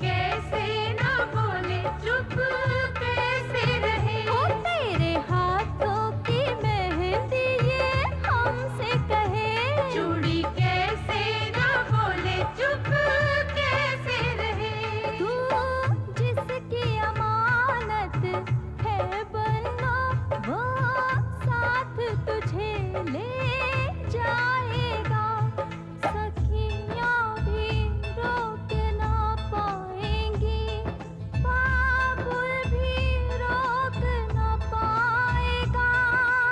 कैसे ना बोले, चुप कैसे रहे। ओ तेरे हाथों की मेहंदी ये हमसे कहे, चूड़ी कैसे ना बोले, चुप कैसे रहे। तू जिसकी अमानत है बन्ना, वो साथ तुझे ले जाएगा। सखियां भी रोक ना पाएंगी, बाबुल भी रोक ना पाएगा।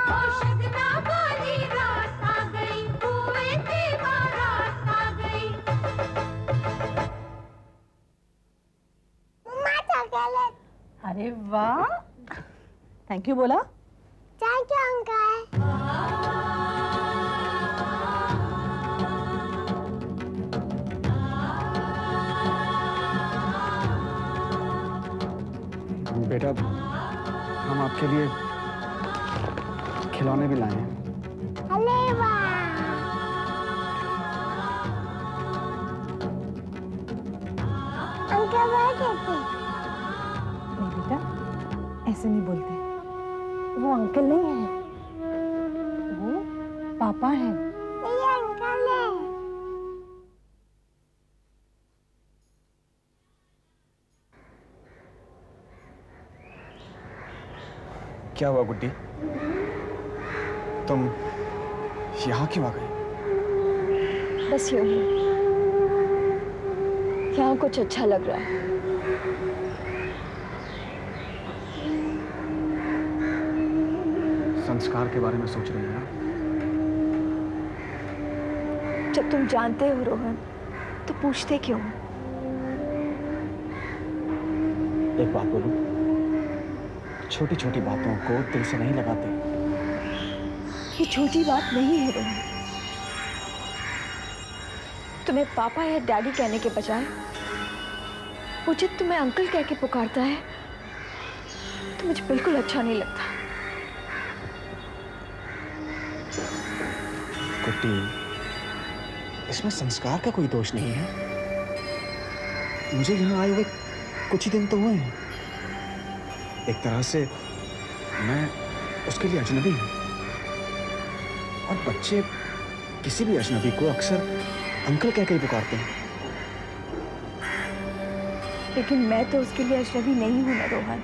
ओ शगना वाली रात आ गई, कुएं की बारात आ गई। अरे वाह, थैंक यू बोला। Thank you uncle. बेटा, हम आपके लिए खिलौने भी लाए हैं। अरे वाह। अंकल वो कहते नहीं बेटा, ऐसे नहीं बोलते। वो अंकल नहीं है, वो पापा है। ये अंकल है। क्या हुआ गुड्डी, तुम यहाँ क्यों आ गई? बस यूं ही, यहाँ कुछ अच्छा लग रहा है। संस्कार के बारे में सोच रही हो ना? जब तुम जानते हो रोहन, तो पूछते क्यों? एक बात बोलूं, छोटी छोटी बातों को दिल से नहीं लगाते। ये छोटी बात नहीं है रोहन। तुम्हें पापा या डैडी कहने के बजाय वो जब तुम्हें अंकल कह के पुकारता है तो मुझे बिल्कुल अच्छा नहीं लगता। गुड्डी, इसमें संस्कार का कोई दोष नहीं है। मुझे यहाँ आए हुए कुछ ही दिन तो हुए हैं। एक तरह से मैं उसके लिए अजनबी हूँ, और बच्चे किसी भी अजनबी को अक्सर अंकल कह के ही पुकारते हैं। लेकिन मैं तो उसके लिए अजनबी नहीं हूं ना रोहन।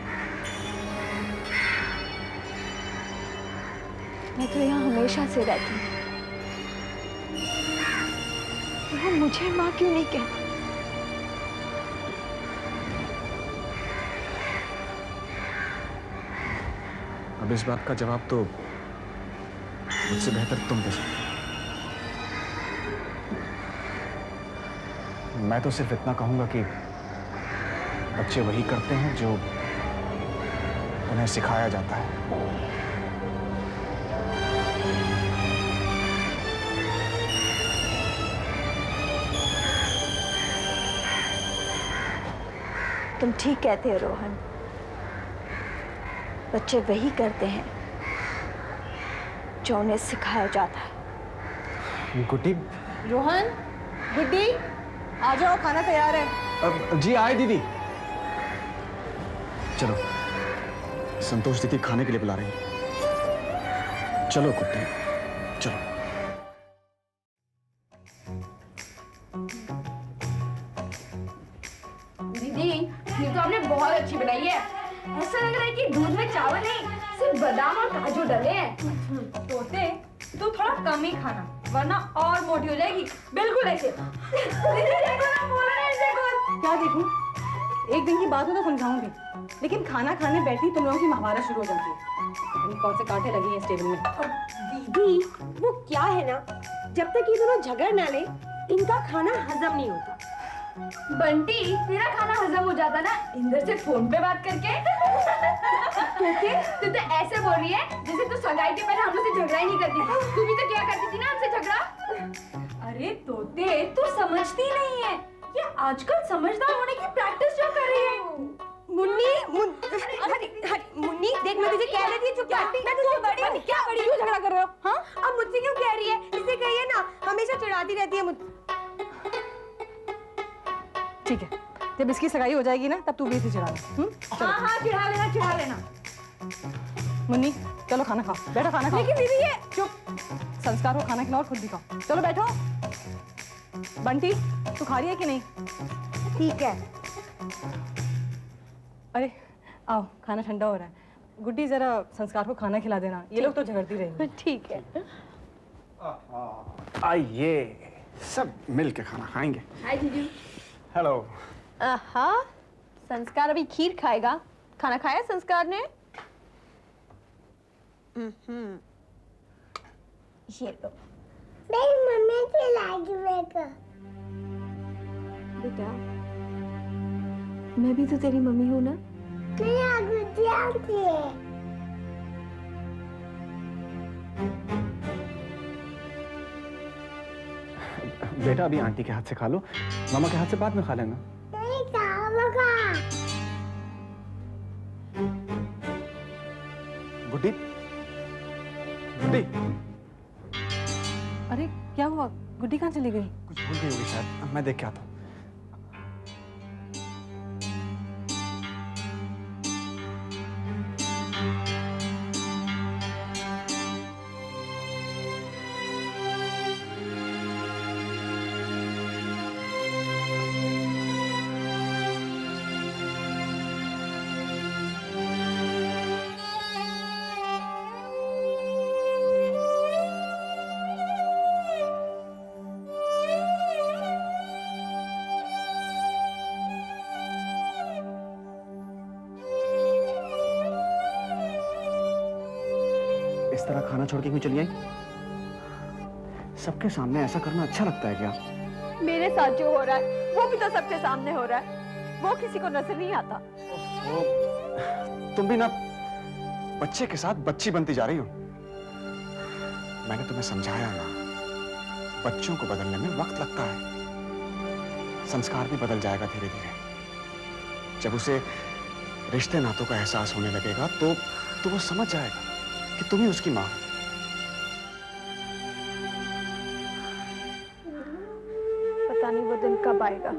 मैं तो यहाँ हमेशा से रहती हूँ। वो मुझे माँ क्यों नहीं कहती? अब इस बात का जवाब तो मुझसे बेहतर तुम दे सकते हो। मैं तो सिर्फ इतना कहूंगा कि बच्चे वही करते हैं जो उन्हें सिखाया जाता है। तुम ठीक कहते हो रोहन, बच्चे वही करते हैं जो उन्हें सिखाया जाता है। गुड्डी। रोहन, गुड्डी, आ जाओ, खाना तैयार है। जी आए दीदी। चलो, संतोष दीदी खाने के लिए बुला रही है। चलो गुड्डी, चलो। दीदी, ये तो आपने बहुत अच्छी बनाई है। ऐसा लग रहा है कि दूध में चावल नहीं, सिर्फ बादाम और काजू डले हैं। तोते, तू थोड़ा कम ही खाना, वरना और मोटी हो जाएगी। बिल्कुल ऐसे। दीदी देखो ना, बोला ना ऐसे कुछ। क्या देखूं? एक दिन की बात हो तो समझाऊंगी, लेकिन खाना खाने बैठी तुम लोगों की महाभारत शुरू हो जाती है। कौन से कांटे लगे हैं इस टेबल में? दीदी, वो क्या है ना, जब तक ये दोनों झगड़ ना ले, इनका खाना हजम नहीं होता। बंटी, तेरा खाना हजम हो जाता ना इंदर से फोन पे बात करके। तू तो ऐसे बोल रही है जैसे तू सगाई के पहले हम लोग से झगड़ा ही नहीं करती थी। तू भी तो क्या करती थी ना हमसे झगड़ा। अरे तोते, तू समझती नहीं है, ये आजकल समझदार होने की प्रैक्टिस जो कर रही है। मुन्नी, मुन्नी, देख मैं तुझे कह रही थी चुप कर। मैं तुझसे बड़ी हूँ। क्या बड़ी? क्यों झगड़ा कर रहे हो? हाँ? अब मुझसे क्यों कह रही है? इसे कहिए ना, हमेशा चिढ़ाती रहती है मुझ। ठीक है, जब इसकी सगाई हो जाएगी ना तब तू भी इसे चढ़ा। हाँ हाँ चिढ़ा लेना चिढ़ा लेना। मुन्नी चलो खाना खाओ, बैठो खाना खाओ। लेकिन दीदी ये चुप, संस्कार को खाना खिलाओ और खुद भी खाओ। चलो बैठो। बंटी तू खा रही है कि नहीं? ठीक है। अरे आओ, खाना ठंडा हो रहा है। गुड्डी जरा संस्कार को खाना खिला देना, ये लोग तो झगड़ती रहेंगे। ठीक है। आइए सब मिल के खाना खाएंगे। हाय जीजू। हेलो। हाँ, संस्कार अभी खीर खाएगा। खाना खाया संस्कार ने? ये लो। मेरी मम्मी खिलाएगी मेरे को। बेटा, मैं भी तो तेरी मम्मी हूँ ना। मेरी गुड्डी आती है। बेटा अभी आंटी के हाथ से खा लो, मामा के हाथ से बाद में खा लेना। नहीं खाऊंगा। गुड्डी, गुड्डी, अरे क्या हुआ? गुड्डी कहाँ चली गई? कुछ भूल गई होगी शायद, मैं देख के आता हूँ। इस तरह खाना छोड़ के क्यों चली आई? सबके सामने ऐसा करना अच्छा लगता है क्या? मेरे साथ जो हो रहा है वो भी तो सबके सामने हो रहा है। वो किसी को नजर नहीं आता। तुम भी ना बच्चे के साथ बच्ची बनती जा रही हो। मैंने तुम्हें समझाया ना, बच्चों को बदलने में वक्त लगता है। संस्कार भी बदल जाएगा धीरे धीरे। जब उसे रिश्ते नातों का एहसास होने लगेगा तो वो समझ जाएगा कि तुम ही उसकी मां। पता नहीं वो दिन कब आएगा।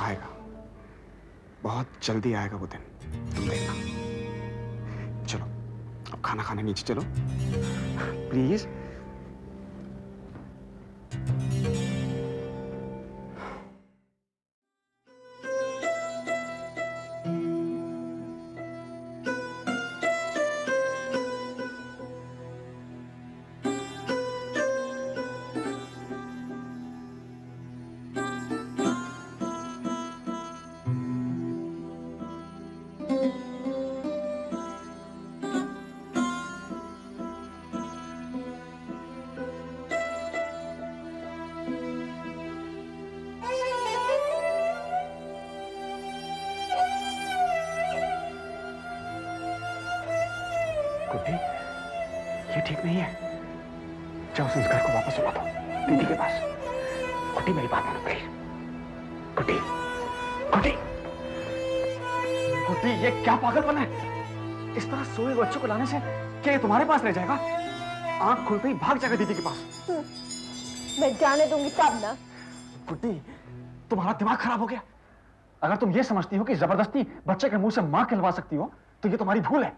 आएगा, बहुत जल्दी आएगा वो दिन, तुम देखना। चलो अब खाना खाने नीचे चलो प्लीज। गुड्डी, ये ठीक नहीं है। जाओ संस्कार को वापस सुला दो दीदी के पास। गुड्डी मेरी बात मानो प्लीज। गुड्डी, गुड्डी, गुड्डी, ये क्या पागलपन है? इस तरह सोए बच्चों को लाने से क्या ये तुम्हारे पास रह जाएगा? आंख खुलते ही भाग जाएगा दीदी के पास। मैं जाने दूंगी तब ना। गुड्डी, तुम्हारा दिमाग खराब हो गया। अगर तुम ये समझती हो कि जबरदस्ती बच्चे के मुंह से मां कहलवा सकती हो तो ये तुम्हारी भूल है।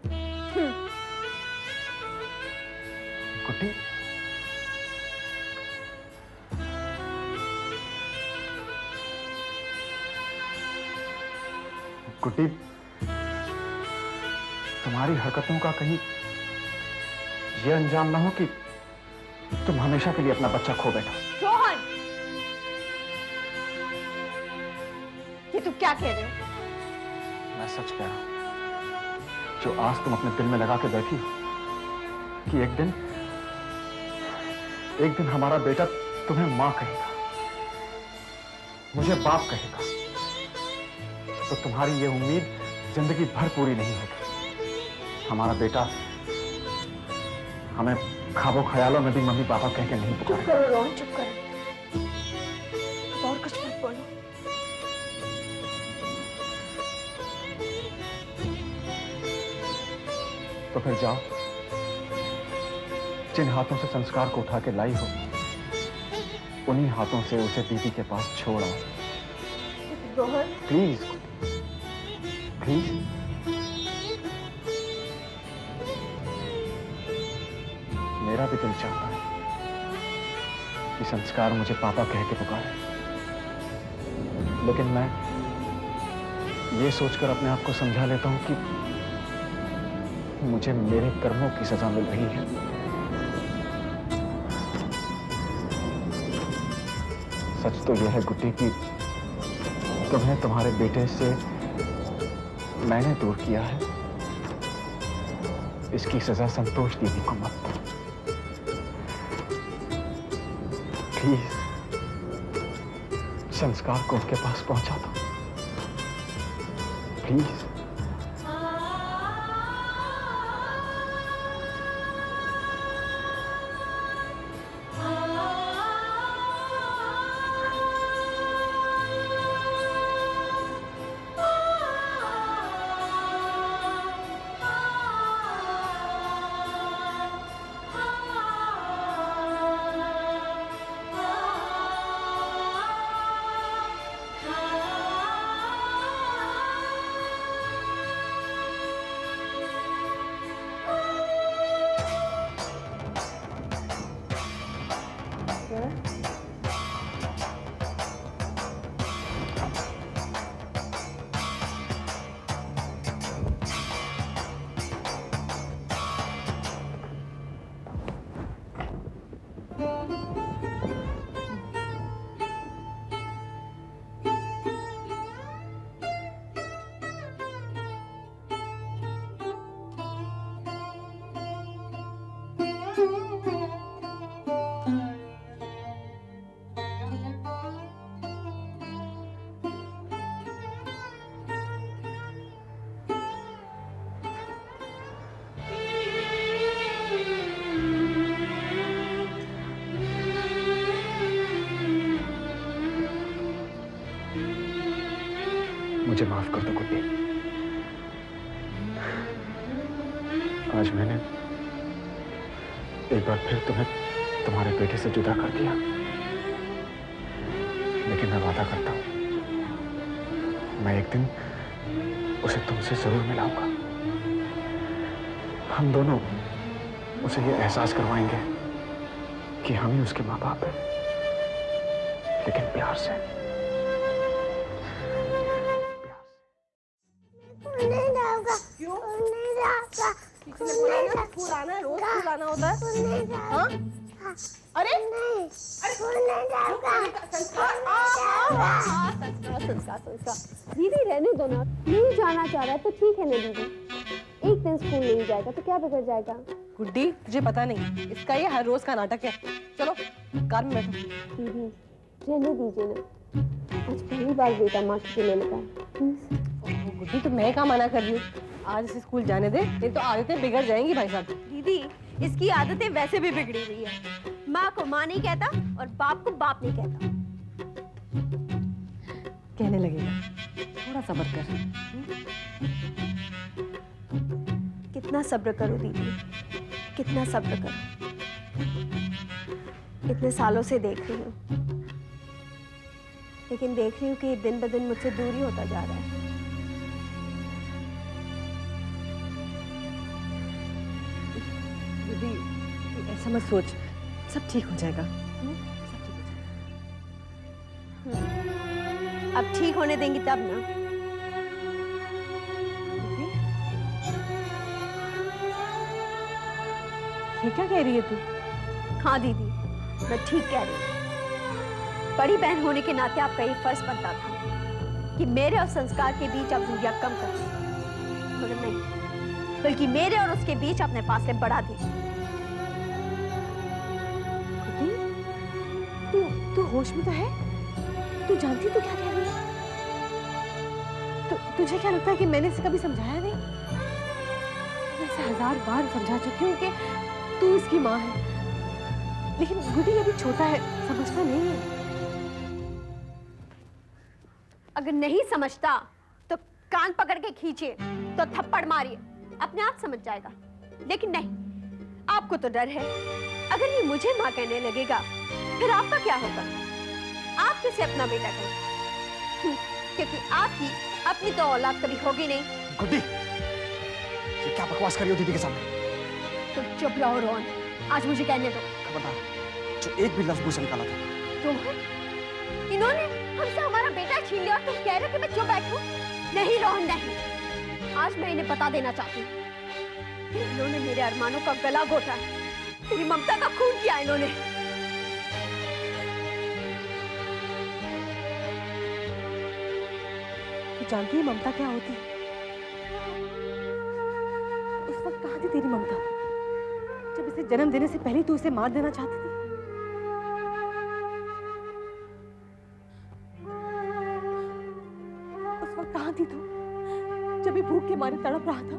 गुड्डी, गुड्डी, तुम्हारी हरकतों का कहीं यह अंजाम ना हो कि तुम हमेशा के लिए अपना बच्चा खो बैठो। रोहन, ये तुम क्या कह रहे हो? मैं सच कह रहा हूं। जो आज तुम अपने दिल में लगा के बैठी हो कि एक दिन हमारा बेटा तुम्हें मां कहेगा, मुझे बाप कहेगा, तो तुम्हारी ये उम्मीद जिंदगी भर पूरी नहीं होगी। हमारा बेटा हमें ख्वाबों ख्यालों में भी मम्मी पापा कह के नहीं चुप पुकारेगा। करो रोहन, चुप करो। और कुछ मत बोलो। तो फिर जाओ, जिन हाथों से संस्कार को उठा के लाई हो उन्हीं हाथों से उसे दीदी के पास छोड़ा। Rohan, please please. मेरा भी दिल चाहता है कि संस्कार मुझे पापा कह के पुकारे, लेकिन मैं ये सोचकर अपने आप को समझा लेता हूं कि मुझे मेरे कर्मों की सजा मिल रही है। सच तो यह है गुड्डी कि तुम्हें तुम्हारे बेटे से मैंने दूर किया है। इसकी सजा संतोष दीदी को मत दो। प्लीज संस्कार को उनके पास पहुंचा दो, प्लीज। मुझे माफ कर दो गुड्डी। आज मैंने एक बार फिर तुम्हें तुम्हारे बेटे से जुदा कर दिया, लेकिन मैं वादा करता हूं मैं एक दिन उसे तुमसे जरूर मिलाऊंगा। हम दोनों उसे ये एहसास करवाएंगे कि हम ही उसके माँ बाप हैं, लेकिन प्यार से। स्कूल आना है, रोज स्कूल आना होता है। हाँ? अरे संस्कार। दीदी रहने दो ना, नहीं जाना चाह रहा है तो ठीक है ना दीदी। एक दिन स्कूल नहीं जाएगा तो क्या बिगड़ जाएगा? गुड्डी तुझे पता नहीं, इसका ये हर रोज का नाटक है। चलो कार में बैठो। दीदी रहने दीजिए ना, आज पहली बार बेटा माँ के लिए लगा है। गुड्डी तो मैं क्या मना कर रही हूँ, आज इसे स्कूल जाने दे, नहीं तो आदतें बिगड़ जाएंगी भाई साहब। दीदी इसकी आदतें वैसे भी बिगड़ी हुई है। माँ को माँ नहीं कहता और बाप को बाप नहीं कहता। कहने लगेगा, थोड़ा सब्र कर। कितना सब्र करूं दीदी, कितना सब्र करूं। इतने सालों से देख रही हूँ, लेकिन देख रही हूँ कि दिन ब दिन मुझसे दूर ही होता जा रहा है। दीदी ऐसा मत सोच, सब ठीक हो जाएगा। अब ठीक होने देंगी तब ना। ये क्या कह रही है तू? हाँ दीदी मैं ठीक कह रही हूँ। बड़ी बहन होने के नाते आपका ये फर्ज बनता था कि मेरे और संस्कार के बीच आप दूरियां कम कर दें, मगर नहीं, बल्कि मेरे और उसके बीच अपने फासले बढ़ा दी। तू होश में तो है? तू जानती तू क्या कह रही है? तुझे क्या लगता है कि मैंने इसे कभी समझाया नहीं? मैं इसे 1000 बार समझा चुकी हूँ कि तू इसकी माँ है, लेकिन गुड्डी अभी छोटा है, समझता नहीं है। अगर नहीं समझता तो कान पकड़ के खींचिए, तो थप्पड़ मारिए, अपने आप समझ जाएगा। लेकिन नहीं, आपको तो डर है, अगर ये मुझे माँ कहने लगेगा फिर आपका क्या होगा? आप किसे अपना बेटा कहें? क्योंकि आपकी अपनी तो औलाद कभी होगी नहीं। गुड्डी, ये क्या बकवास कर रही हो दीदी के सामने? तो चुप रहो रोहन, आज मुझे कहने दो। खबरदार, जो एक भी लफ्ज मुंह से निकाला था। रोहन, इन्होंने हमसे हमारा बेटा छीन लिया और तुम कह रहे हो कि मैं चुप बैठूं? नहीं रोहन नहीं, आज मैं इन्हें बता देना चाहती हूँ। इन्होंने मेरे अरमानों का गला घोटा है, मेरी ममता का खून किया इन्होंने। तू जानती है ममता क्या होती है? उस वक्त कहाँ थी तेरी ममता जब इसे जन्म देने से पहले तू इसे मार देना चाहती थी? उस वक्त कहाँ थी तू जब ये भूख के मारे तड़प रहा था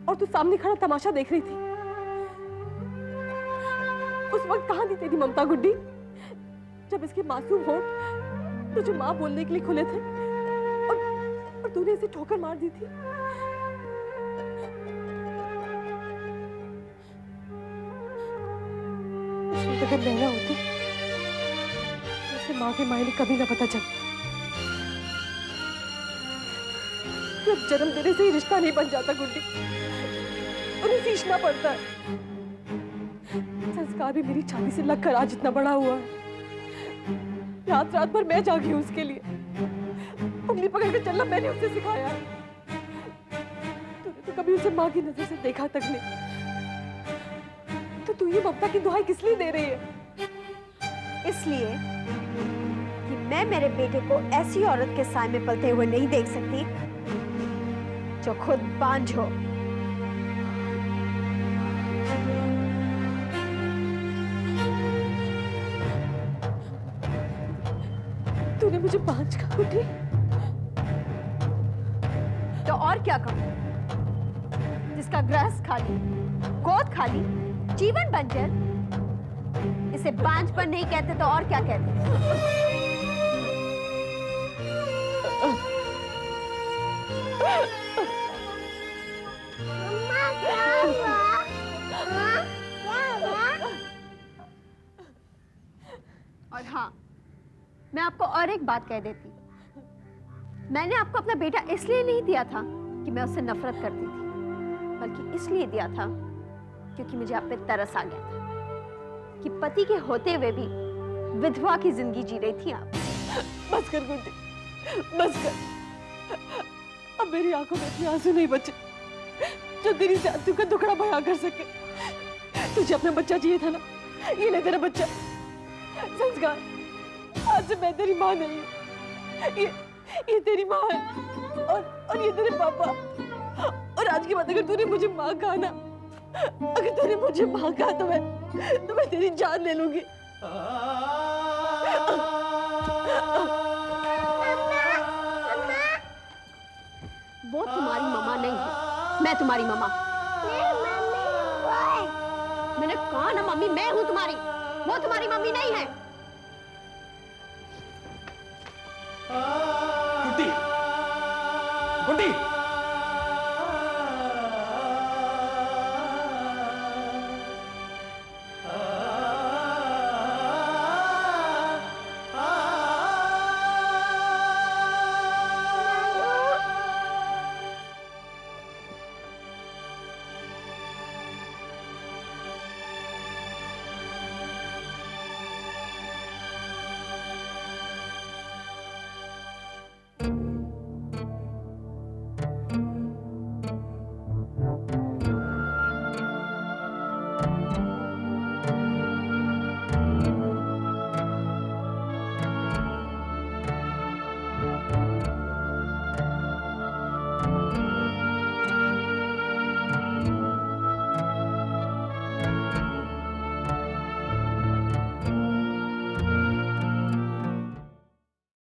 और तू सामने खड़ा तमाशा देख रही थी? उस वक्त कहाँ थी तेरी ममता गुड्डी जब इसके मासूम होंठ तुझे माँ बोलने के लिए खुले थे और तूने इसे ठोकर मार दी थी? अगर मैं ना होती तो उसे माँ के मायने कभी ना पता चल। जब जन्म देने से ही रिश्ता नहीं बन जाता गुड्डी, उन्हें सींचना पड़ता है। संस्कार भी मेरी छाती से लगकर आज इतना बड़ा हुआ है। रात रात भर मैं जागी हूँ उसके लिए। उंगली पकड़ के चलना मैंने उसे सिखाया। तूने तो कभी उसे माँ की नजर से देखा तक नहीं, तो तू ये ममता की दुहाई किस लिए दे रही है? इसलिए कि मैं मेरे बेटे को ऐसी औरत के साए में पलते हुए नहीं देख सकती जो खुद बांझ हो। तूने मुझे बांझ कहा गुड्डी? तो और क्या कहूं? जिसका गृहस्थ खाली, गोद खाली, जीवन बंजर, इसे बांझपन नहीं कहते तो और क्या कहते? मम्मा क्या हुआ? हाँ? क्या हुआ? और हाँ, मैं आपको और एक बात कह देती। मैंने आपको अपना बेटा इसलिए नहीं दिया था कि मैं उससे नफरत करती थी, बल्कि इसलिए दिया था क्योंकि मुझे आप पे तरस आ गया था कि पति के होते हुए भी विधवा की जिंदगी जी रही थी आप। बस कर गुड्डी, बस कर। अब मेरी आंखों में इतने आंसू नहीं बचे जो तेरी जातू का दुखड़ा बयां कर सके। तुझे अपना बच्चा चाहिए था ना, ये ले तेरा बच्चा। संस्कार, आज से मैं तेरी माँ नहीं हूँ, ये तेरी माँ है और ये तेरे पापा। और आज के बाद अगर तूने मुझे माँ कहा ना, अगर तूने मुझे माँ कहा तो मैं तेरी जान ले लूंगी। वो तुम्हारी मम्मा नहीं है, मैं तुम्हारी मम्मा। मैंने कहा ना मम्मी मैं हूँ तुम्हारी, वो तुम्हारी मम्मी नहीं है। गुड्डी, गुड्डी।